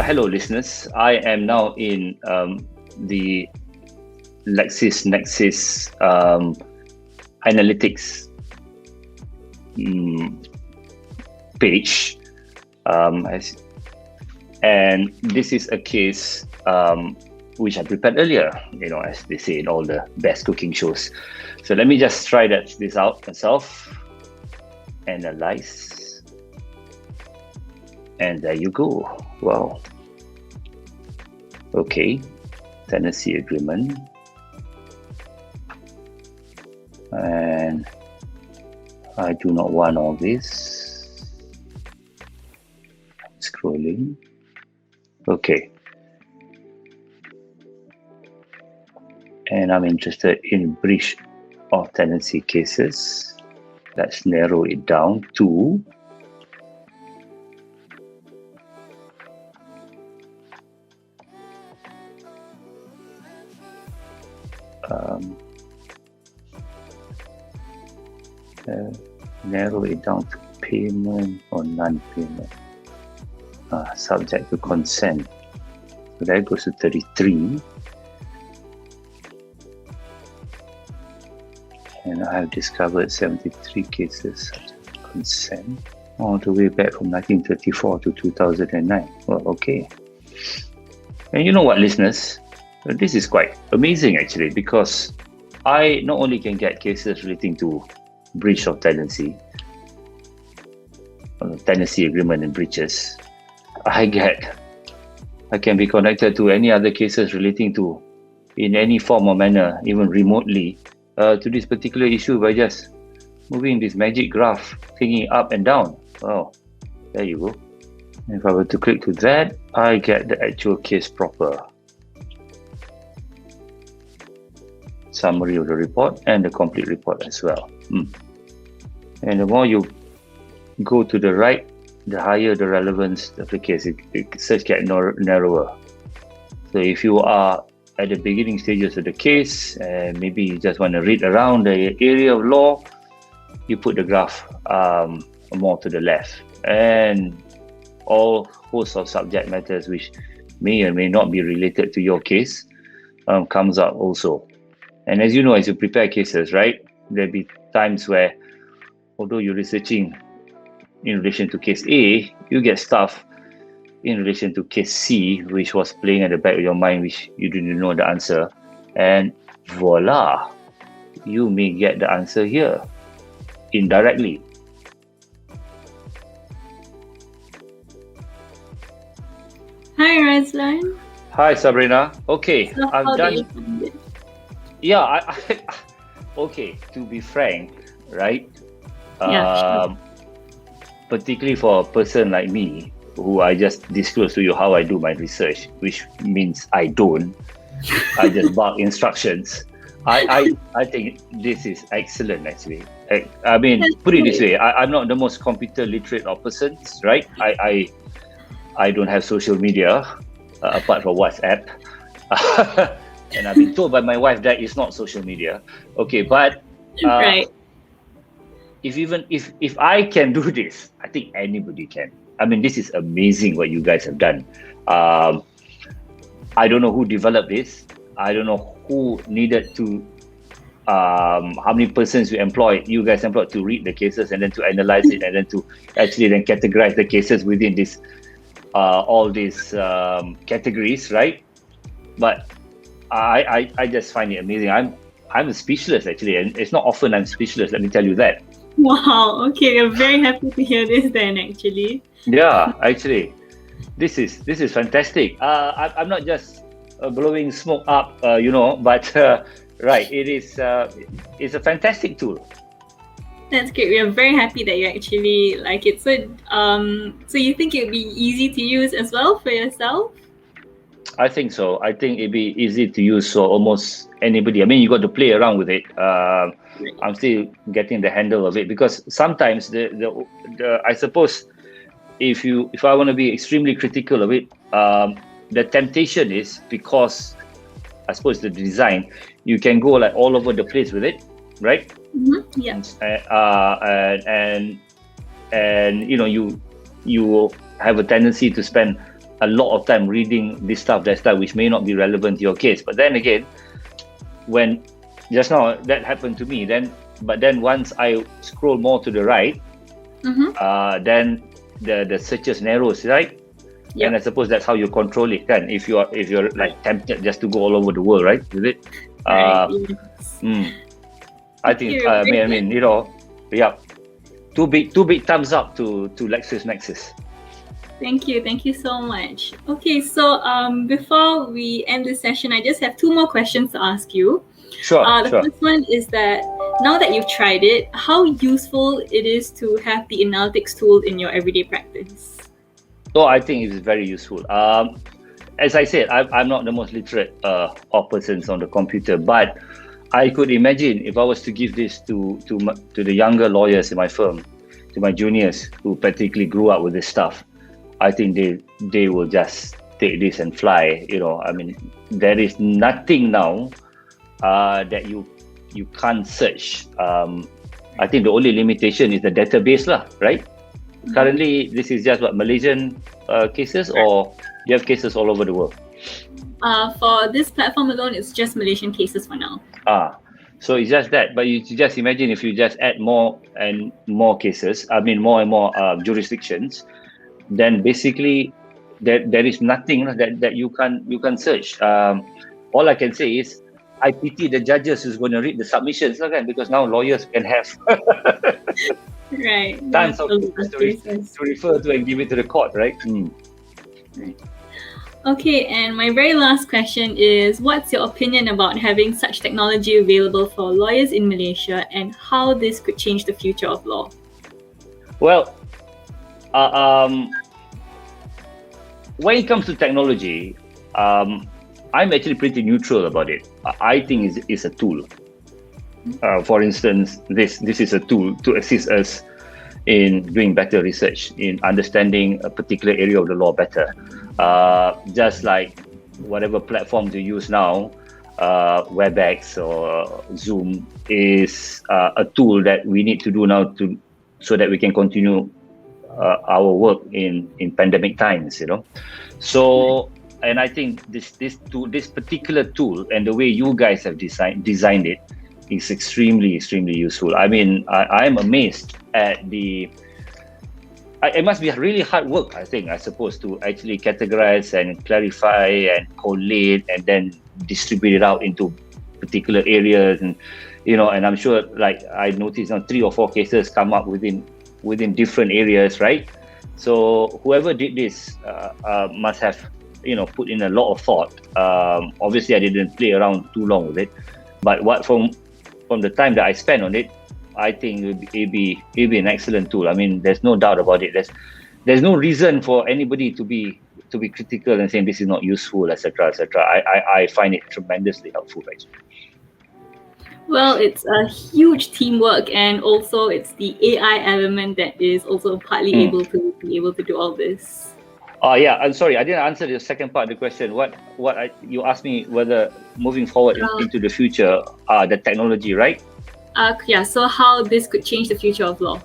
Hello, listeners. I am now in the Lexis Analytics page, and this is a case which I prepared earlier. As they say in all the best cooking shows. So let me just try this out myself. Analyze, and there you go. Wow. Okay, tenancy agreement, and I do not want all this. Scrolling. Okay, and I'm interested in breach of tenancy cases. Let's narrow it down to payment or non-payment, subject to consent. So that goes to 33. And I have discovered 73 cases subject to consent all the way back from 1934 to 2009. Well, okay. And you know what, listeners? This is quite amazing actually, because I not only can get cases relating to breach of tenancy, tenancy agreement and breaches, I can be connected to any other cases relating to, in any form or manner, even remotely, to this particular issue by just moving this magic graph thingy up and down. Oh, there you go. If I were to click to that, I get the actual case proper. Summary of the report and the complete report as well. And the more you go to the right, the higher the relevance of the case. It search gets narrower. So if you are at the beginning stages of the case, and maybe you just want to read around the area of law, you put the graph more to the left, and all hosts of subject matters which may or may not be related to your case comes out also. And as you know, as you prepare cases, right, there'll be times where, although you're researching in relation to case A, you get stuff in relation to case C, which was playing at the back of your mind, which you didn't know the answer, and voila, you may get the answer here indirectly. Hi, Razlan. Hi, Sabrina. Okay, So I've how do done. you find it? Yeah, okay. To be frank, right? Yeah, sure. Particularly for a person like me, who I just disclose to you how I do my research, which means I don't. I just bark instructions. I think this is excellent actually. I mean, That's put it this great. way, I'm not the most computer literate of persons, right? I don't have social media apart from WhatsApp. And I've been told by my wife that it's not social media. Okay, but Right. if I can do this, I think anybody can. I mean, this is amazing what you guys have done. I don't know who developed this. I don't know who needed to, how many persons you guys employed to read the cases and then to analyze it and then to actually then categorize the cases within this, all these categories, right? But I just find it amazing. I'm speechless actually, and it's not often I'm speechless. Let me tell you that. Wow. Okay, we're very happy to hear this then, actually. Yeah, actually, this is fantastic. I'm not just blowing smoke up, but right, it's a fantastic tool. That's great. We are very happy that you actually like it. So, so you think it would be easy to use as well for yourself? I think so. I think it'd be easy to use for almost anybody. I mean, you got to play around with it. I'm still getting the handle of it, because sometimes the I suppose if I want to be extremely critical of it, the temptation is, because I suppose the design, you can go like all over the place with it, right? Mm-hmm. Yeah. And you have a tendency to spend a lot of time reading this stuff, that stuff, which may not be relevant to your case. But then again, when just now that happened to me, then once I scroll more to the right, then the searches narrows, right? Yep. And I suppose that's how you control it, kan? If you're like tempted just to go all over the world, right? Is it? Right. I think I mean, you know, yeah. Two big thumbs up to LexisNexis. Thank you so much. Okay, so before we end this session, I just have 2 more questions to ask you. Sure. The first one is that now that you've tried it, how useful it is to have the analytics tool in your everyday practice? So I think it's very useful. As I said, I'm not the most literate of persons on the computer, but I could imagine if I was to give this to the younger lawyers in my firm, to my juniors who practically grew up with this stuff, I think they will just take this and fly. You know, I mean, there is nothing now that you can't search. I think the only limitation is the database lah, right? Currently, this is just what, Malaysian cases, or you have cases all over the world? For this platform alone, it's just Malaysian cases for now. So it's just that. But you just imagine if you just add more and more cases, I mean more and more jurisdictions, then basically there is nothing that you can search. All I can say is I pity the judges who's going to read the submissions, because now lawyers can have right. tons of cases to refer to and give it to the court, right? Right. Okay, and my very last question is, what's your opinion about having such technology available for lawyers in Malaysia, and how this could change the future of law? Well, when it comes to technology, I'm actually pretty neutral about it. I think it's a tool. For instance, this is a tool to assist us in doing better research, in understanding a particular area of the law better. Just like whatever platforms you use now, WebEx or Zoom is a tool that we need to do now so that we can continue our work in pandemic times, you know. So, and I think this particular tool and the way you guys have designed it is extremely useful. I mean, I'm amazed at it must be really hard work, I suppose, to actually categorize and clarify and collate and then distribute it out into particular areas, and you know, and I'm sure, like I noticed now 3 or 4 cases come up within different areas, right? So whoever did this must have, you know, put in a lot of thought. Obviously I didn't play around too long with it, but from the time that I spent on it, I think it'd be an excellent tool. I mean, there's no doubt about it. There's no reason for anybody to be critical and saying this is not useful, etc., etc. I find it tremendously helpful, actually. Well, it's a huge teamwork, and also it's the AI element that is also partly able to do all this. Yeah, I'm sorry, I didn't answer the second part of the question. You asked me whether moving forward into the future, the technology, right? Yeah, so how this could change the future of law?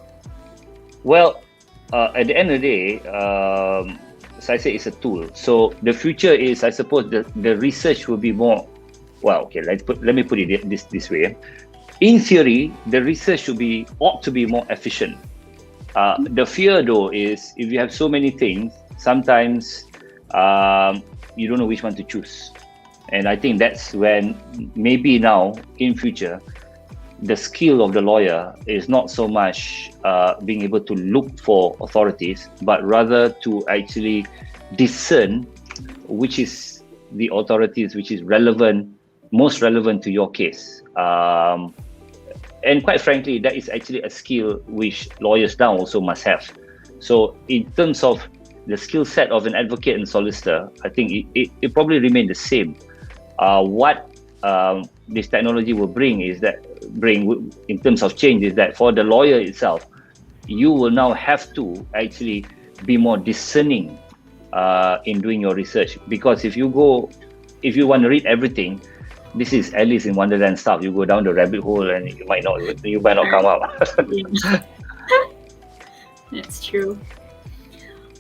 Well, at the end of the day, as I say, it's a tool. So the future is, I suppose, the research will be more. Well, okay, let me put it this way. In theory, the research ought to be more efficient. The fear, though, is if you have so many things, sometimes you don't know which one to choose. And I think that's when maybe now in future, the skill of the lawyer is not so much being able to look for authorities, but rather to actually discern which is the authorities which is most relevant to your case. And quite frankly, that is actually a skill which lawyers now also must have. So in terms of the skill set of an advocate and solicitor, I think it probably remain the same. What this technology will bring in terms of change is that for the lawyer itself, you will now have to actually be more discerning in doing your research, because if you want to read everything, this is Alice in Wonderland stuff. You go down the rabbit hole and you might not come out. That's true.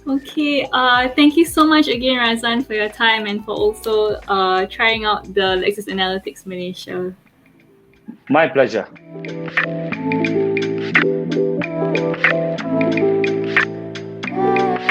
Okay, thank you so much again, Razlan, for your time and for also trying out the Lexis Analytics Malaysia. My pleasure.